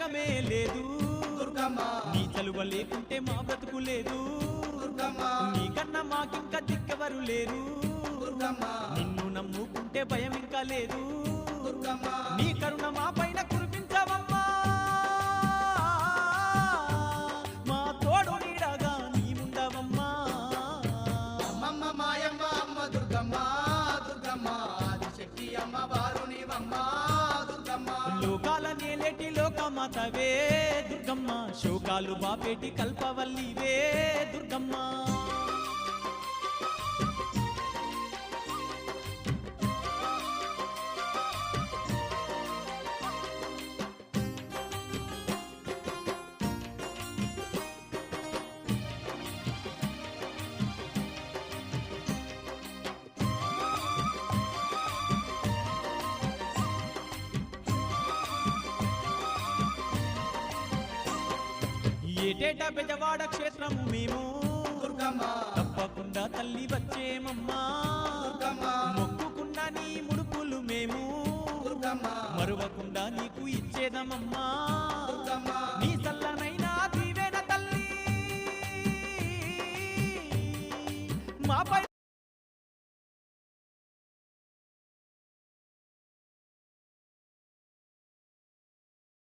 జగమే లేదు దుర్గమ్మ నీ చలువ లేకుంటే మా బ్రతుకు లేదు దుర్గమ్మ నీకన్నా మాకింకా దిక్కెవరు లేరు దుర్గమ్మ నిన్ను నమ్ముకుంటే భయం ఇంకా లేదు దుర్గమ్మ నీ కరుణ మా పైన కురిపించవమ్మా మా తోడు నీడగా నీవుండవమ్మా అమ్మమ్మ మాయమ్మ అమ్మ దుర్గమ్మ దుర్గమ్మ ఆదిశక్తి అమ్మ వారునివమ్మ దుర్గమ్మ లోకాల నేలేటి లోకమాతవే దుర్గమ్మ శోకాలు బాపేటి కల్పవల్లివే దుర్గమ్మ ఏటేటా బెజవాడ క్షేత్రము మేము దుర్గమ్మ తప్పకుండా తల్లి వచ్చేమమ్మా దుర్గమ్మ మొక్కుకున్న నీ ముడుపులు మేము దుర్గమ్మ మరువకుండా నీకు ఇచ్చేదమమ్మా దుర్గమ్మ నీ చల్లనైనా దీవెన తల్లి మాపై